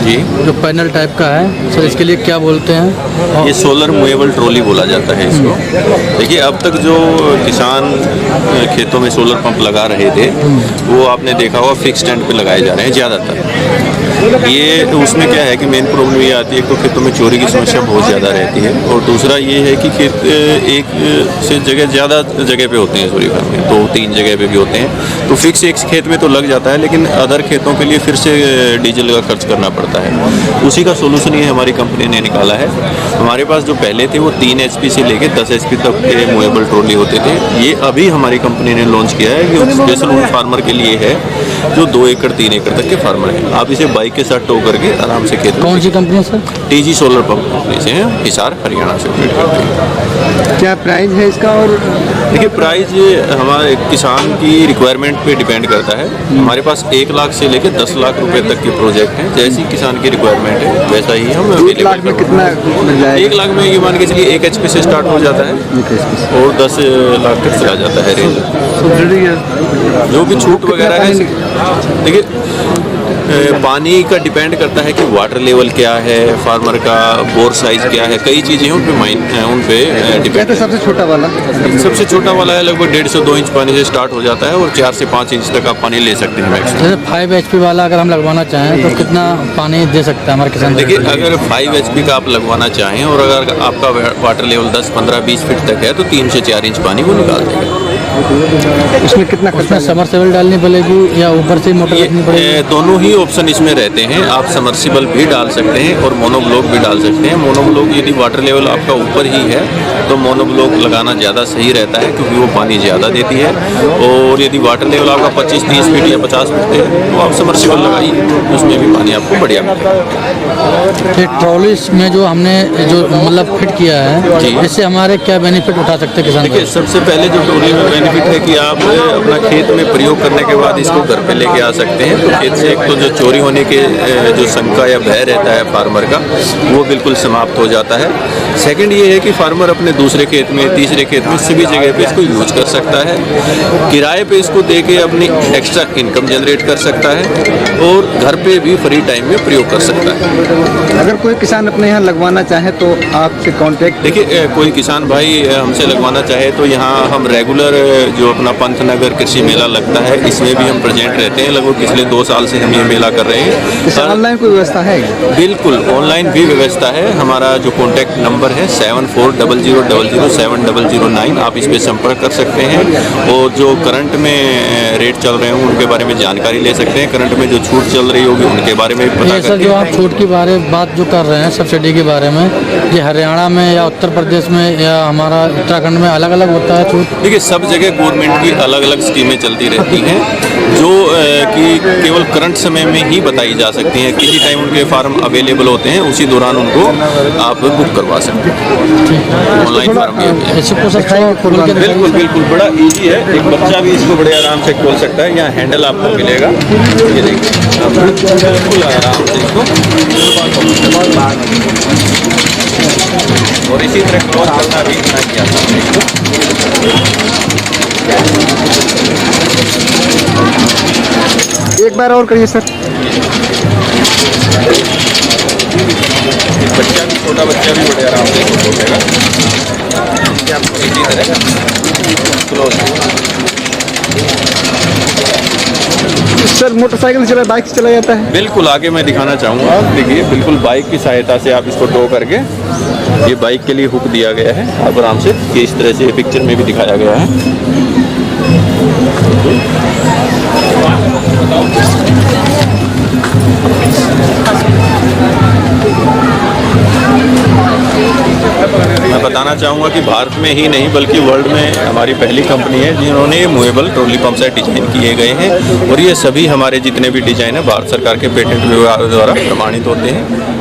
जी। जो panel type का है सर, इसके लिए क्या बोलते हैं? ये सोलर मूवेबल ट्रॉली बोला जाता है इसको। देखिए, अब तक जो किसान खेतों में सोलर पंप लगा रहे थे वो आपने देखा होगा फिक्स स्टैंड पे लगाए जा रहे हैं ज़्यादातर। ये उसमें क्या है कि मेन प्रॉब्लम ये आती है तो खेतों में चोरी की समस्या बहुत ज़्यादा रहती है, और दूसरा ये है कि खेत एक से जगह ज़्यादा जगह पे होते हैं सूर्य घर में, 2-3 जगह पे भी होते हैं, तो फिक्स एक खेत में तो लग जाता है, लेकिन अदर खेतों के लिए फिर से डीजल का खर्च करना पड़ता है। उसी का सोल्यूशन ये हमारी कंपनी ने निकाला है। हमारे पास जो पहले थे वो 3 HP से लेके 10 HP तक के मूवेबल ट्रॉली होते थे। ये अभी हमारी कंपनी ने लॉन्च किया है कि स्पेशल उन फार्मर के लिए है जो 2 एकड़ 3 एकड़ तक के फार्मर हैं। आप इसे बाइक के साथ टो करके आराम से खेत। कौन सी कंपनी है sir? TG solar pump company से है, हिसार हरियाणा से ऑपरेट करते हैं। क्या प्राइस है इसका? और देखिए, प्राइस हमारे किसान की रिक्वायरमेंट पे डिपेंड करता है। हमारे पास 1 लाख से लेकर 10 लाख रुपए तक के प्रोजेक्ट हैं। जैसी किसान की रिक्वायरमेंट है वैसा ही हम 1 लाख में कितना मिल जाएगा? 1 लाख में ये मान के चलिए 1 HP से स्टार्ट हो जाता है और 10 लाख तक चला जाता है रेंज। सब्सिडी जो भी छूट वगैरह है, देखिए पानी का डिपेंड करता है कि वाटर लेवल क्या है, फार्मर का बोर साइज क्या है, कई चीज़ें हैं उन पे डिपेंड। सबसे छोटा वाला है लगभग 1.5 से 2 इंच पानी से स्टार्ट हो जाता है और 4 से 5 इंच तक आप पानी ले सकते हैं मैक्सिमम। जैसे 5 HP वाला अगर हम लगवाना चाहें तो कितना पानी दे सकता है हमारे किसान? देखिए, अगर 5 HP का आप लगवाना चाहें और अगर आपका वाटर लेवल 10, 15, 20 फीट तक है तो 3 से 4 इंच पानी वो निकाल देगा। इसमें कितना उसमें समरसेबल डालनी पड़ेगी या ऊपर से मोटर रखनी पड़ेगी? दोनों ही ऑप्शन इसमें रहते हैं। आप समर्सिबल भी डाल सकते हैं और मोनोब्लॉक भी डाल सकते हैं। मोनोब्लॉक यदि वाटर लेवल आपका ऊपर ही है तो मोनोब्लॉक लगाना ज़्यादा सही रहता है, क्योंकि वो पानी ज़्यादा देती है। और यदि वाटर लेवल आपका 25-30 फीट या 50 फीट है तो आप समर्सिबल लगाइए, उसमें भी पानी आपको बढ़िया मिलेगा। ये ट्रॉली में जो हमने जो मतलब फिट किया है, इससे हमारे क्या बेनिफिट उठा सकते हैं किसान? देखिए, सबसे पहले जो ट्रॉली में बेनिफिट है कि आप अपना खेत में प्रयोग करने के बाद इसको घर पे लेके आ सकते हैं। तो खेत से एक तो जो चोरी होने के जो शंका या भय रहता है फार्मर का, वो बिल्कुल समाप्त हो जाता है। सेकंड ये है कि फार्मर अपने दूसरे खेत में, तीसरे खेत में, सभी जगह पे इसको यूज कर सकता है। किराए पे इसको दे के अपनी एक्स्ट्रा इनकम जनरेट कर सकता है और घर पे भी फ्री टाइम में प्रयोग कर सकता है। अगर कोई किसान अपने यहाँ लगवाना चाहे तो आपसे कांटेक्ट? देखिए, कोई किसान भाई हमसे लगवाना चाहे तो यहाँ हम रेगुलर जो अपना पंतनगर कृषि मेला लगता है इसमें भी हम प्रेजेंट रहते हैं। लगभग पिछले 2 साल से हम ये मेला कर रहे हैं। ऑनलाइन कोई व्यवस्था है? बिल्कुल, ऑनलाइन भी व्यवस्था है। हमारा जो कॉन्टैक्ट नंबर है 7400007009, आप इस पर संपर्क कर सकते हैं और जो करंट में रेट चल रहे हैं उनके बारे में जानकारी ले सकते हैं। करंट में जो छूट चल रही होगी उनके बारे में पता ये सर जो आप छूट की बात जो कर रहे हैं सब्सिडी के बारे में, ये हरियाणा में या उत्तर प्रदेश में या हमारा उत्तराखंड में अलग अलग होता है छूट? देखिए, सब जगह गवर्नमेंट की अलग अलग स्कीमें चलती रहती हैं जो कि केवल करंट समय में ही बताई जा सकती हैं। किसी टाइम उनके फार्म अवेलेबल होते हैं, उसी दौरान उनको आप बुक करवा सकते हैं। ऑनलाइन फार्म बिल्कुल बड़ा इजी है। एक बच्चा भी इसको बड़े आराम से खोल सकता है। यहाँ हैंडल आपको मिलेगा, ये देखिए, आप बिल्कुल आराम से इसको और इसी तरह क्लोज करना भी इतना किया था। एक बार और करिए सर। बच्चा भी, छोटा बच्चा भी बड़े आराम से इसको खोलेगा। इसी तरह क्लोज। सर मोटरसाइकिल से चला, बाइक से चला जाता है? बिल्कुल, आगे मैं दिखाना चाहूँगा। देखिए, बिल्कुल बाइक की सहायता से आप इसको टो करके, ये बाइक के लिए हुक दिया गया है, आप आराम से ये इस तरह से पिक्चर में भी दिखाया गया है। मैं बताना चाहूँगा कि भारत में ही नहीं बल्कि वर्ल्ड में हमारी पहली कंपनी है जिन्होंने movable trolley pump set design किए गए हैं, और ये सभी हमारे जितने भी डिजाइन है भारत सरकार के पेटेंट विभाग द्वारा प्रमाणित होते हैं।